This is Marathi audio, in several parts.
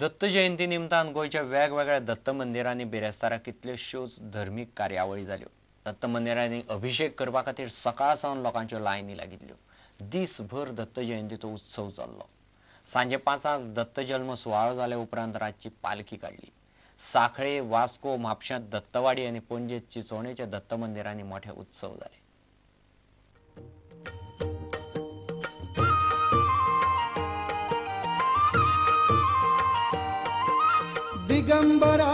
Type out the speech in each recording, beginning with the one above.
दत्त जयंती निमतान गोयच्या वेगवेगळ्या दत्त मंदिरांनी बिरेस्तारा कितल्योश्योच धर्मीक कार्यावळी जाल्यो। दत्त मंदिरांनी अभिषेक करपा खातीर सकाळ सावन लोकांच्यो लायनी लागिल्ल्यो। दिसभर दत्त जयंतीचो उत्सव चल्लो। सांजे 5 दत्त जल्म सुवाळो जाले उपरांत रातची पालखी काढली। साखळे, वास्को, म्हापश्यांत दत्तवाडी आनी पणजेत चिंचोणेच्या दत्त मंदिरांनी मोठे उत्सव जाले। दिगंबरा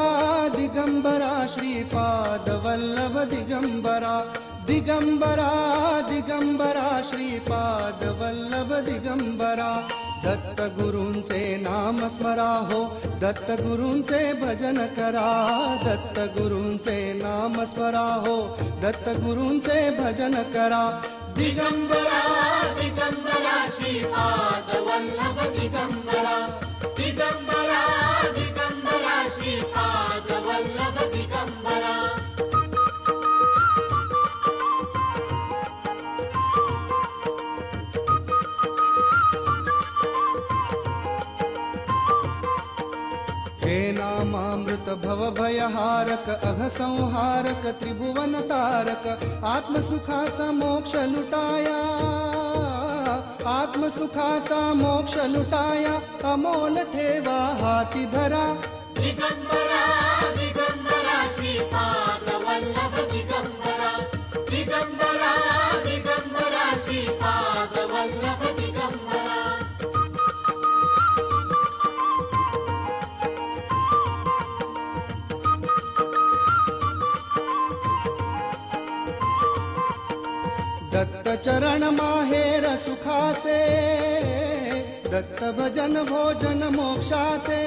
दिगंबरा श्रीपाद वल्लभ दिगंबरा दिगंबरा दिगंबरा श्रीपाद वल्लभ दिगंबरा दत्त गुरूंचे नाम स्मरा हो दत्त गुरूंचे भजन करा दत्त गुरूंचे नाम स्मरा हो दत्त गुरूंचे भजन करा दिगंबरा दिगंबरा श्रीपाद वल्लभ दिगंबरा दिगंबरा दिगंबरा श्रीपाद वल्लभ दिगंबरा हे नामामृत भव भयहारक अह संहारक त्रिभुवन तारक आत्मसुखाचा मोक्ष लुटाया आत्मसुखाचा मोक्ष लुटाया अमोल ठेवा हाती धरा दिगंबरा दिगंबरा श्रीपाद वल्लभ दिगंबरा दिगंबरा दिगंबरा श्रीपाद वल्लभ दिगंबरा दत्त चरण माहेर सुखाचे दत्त भजन भोजन मोक्षाचे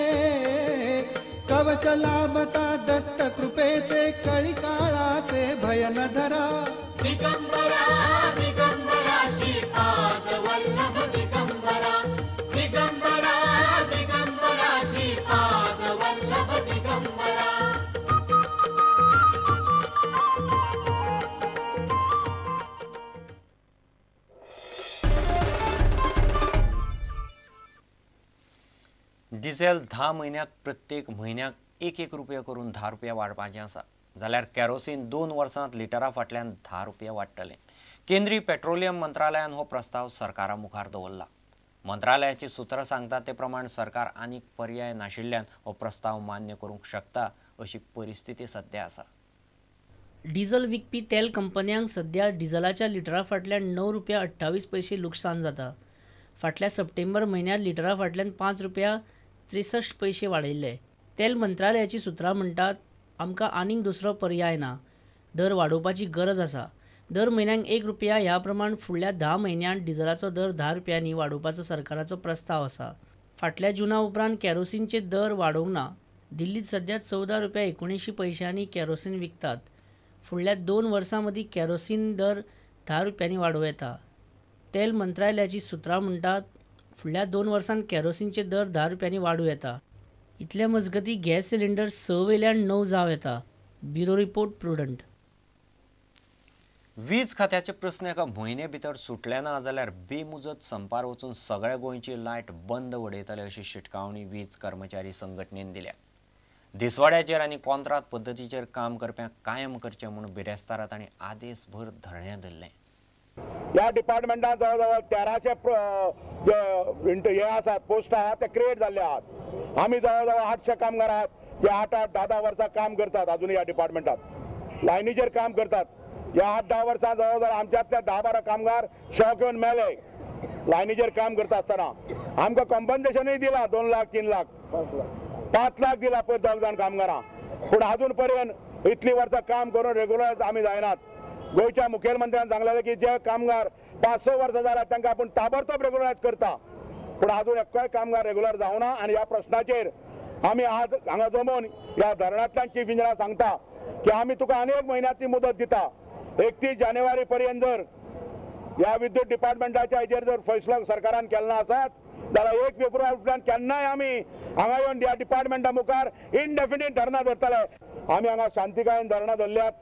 कवच लाभता दत्त कृपेचे कळी काळाचे भयन धरा दिगंबरा दिगंबरा श्रीपाद वल्लभ दिगंबरा दिगंबरा दिगंबरा श्रीपाद वल्लभ दिगंबरा डिझेल 10 महिन्यात प्रत्येक म्हयन्याक 1 रुपया करून 10 रुपया वाडपाचें आसा जाल्यार केरोसीन 2 वर्सांत लिटरा फाटल्यान 10 रुपया वाडटलें। केंद्रीय पेट्रोलियम मंत्रालयान हो प्रस्ताव सरकारा मुखार दवरला। मंत्रालयाची सुत्रां सांगतात ते प्रमाण सरकार आनीक पर्याय नाशिल्ल्यान हो प्रस्ताव मान्य करूंक शकता अशी परिस्थिती सध्या आसा। डिझेल विकपी तेल कंपन्यांक सध्या डिझेलाच्या लिटरा फाटल्यान 9 रुपया 28 पैसे लुकसाण जाता। फाटल्या सप्टेंबर म्हयन्यांत लिटरा फाटल्यान 5 रुपया 63 पैसे वाडयल्ले। तेल मंत्रालयाची सुत्रां म्हणटात आमकां आनीक दुसरो पर्याय ना, दर वाडोवपाची गरज आसा। दर म्हयन्याक 1 रुपया ह्या प्रमाण फुडल्या 10 म्हयन्यांत डिझेलाचो दर 10 रुपयांनी वाडोवपाचो सरकाराचो प्रस्ताव आसा। फाटल्या जुना उपरांत केरोसीनचे दर वाडोवंक ना। दिल्लीत सध्या 14 रुपया 79 पैशांनी केरोसीन विकतात। फुडल्या 2 वर्सां मदीं केरोसीन दर 10 रुपयांनी वाडोवं येता। तेल मंत्रालयाची सुत्रां म्हणटात फुडल्या 2 वर्सांत केरोसीनचे दर 10 रुपयांनी वाडूं येता। इतल्या मजगतीं गॅस सिलिंडर 6 वयल्यान 9 जावं येता। Bureau report prudent. वीज खात्याचे प्रस्न एका म्हयने भितर सुटले ना जाल्यार बेमुजत संपार वचून सगळ्या गोंयची लायट बंद उडयतले अशी शिटकावणी वीज कर्मचारी संघटनेन दिल्या। दिसवाड्याचेर आनी कॉन्ट्राक्ट पद्दतीचेर काम करप्यांक कायम करचें म्हूण बिरेस्तारांत तांणी आदेसभर धरणें धरलें। या डिपार्टमेंटात जवळ 1300 हे आसात पोस्ट आहात ते क्रिएट जाल्ले आहात। आमी जवळ 800 कामगार आहात जे 8-8, 10-10 वर्सां काम करतात अजून या डिपार्टमेंटात लायनीचेर काम करतात। या 8-10 वर्सां जवळ आमच्यातले 10-12 कामगार शॉक येवन मेले लायनीचेर काम करता आसतना। आमकां कॉम्पन्सेशनूय दिला 2 लाख 3 लाख 5 लाख दिला पयर 10 जाण कामगारां, पूण अजून पर्यंत इतली वर्सां काम करून रेग्युलर आमी जायनात। गोयच्या मुखेलमंत्र्यान सांगलेलें की जे कामगार 5-6 वर्सां जाल्यात तांकां आपूण ताबडतोब रेग्युलरायज करता, पूण अजून एकय कामगार रेग्युलर जावना। आनी ह्या प्रश्नाचेर आमी आज हांगा जमून ह्या धरणांतल्यान चीफ इंजिनियराक सांगता की आमी तुका आनी 1 म्हयन्याची मुदत दिता। 31 जानेवारी पर्यंत जर ह्या विद्युत डिपार्टमेंटाच्या हेजेर जर फैसलो सरकारान केलो आसत जाल्यार 1 फेब्रुवारी उपरांत केन्नाय आमी हांगा येवन ह्या डिपार्टमेंटा मुखार इनडेफिनीट धरणां धरतले। आमी हांगा शांतीकायेन धरणां धरल्यात।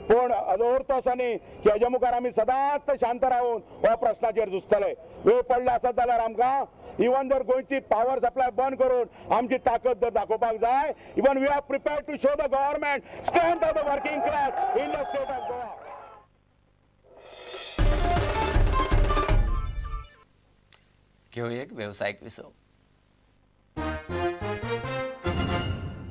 पण अर्थ असो न्ही की हेजे मुखार आमी सदांच शांत रावून हो प्रश्नाचेर झुजतले. वेळ पडला आसत जाल्यार आमकां इवन जर गोंयची पावर सप्लाय बंद करून आमची ताकद जर दाखोवपाक जाय, even we are prepared to show the government strength of the working class in the state of Goa. घेऊ एक व्यावसायिक विसव.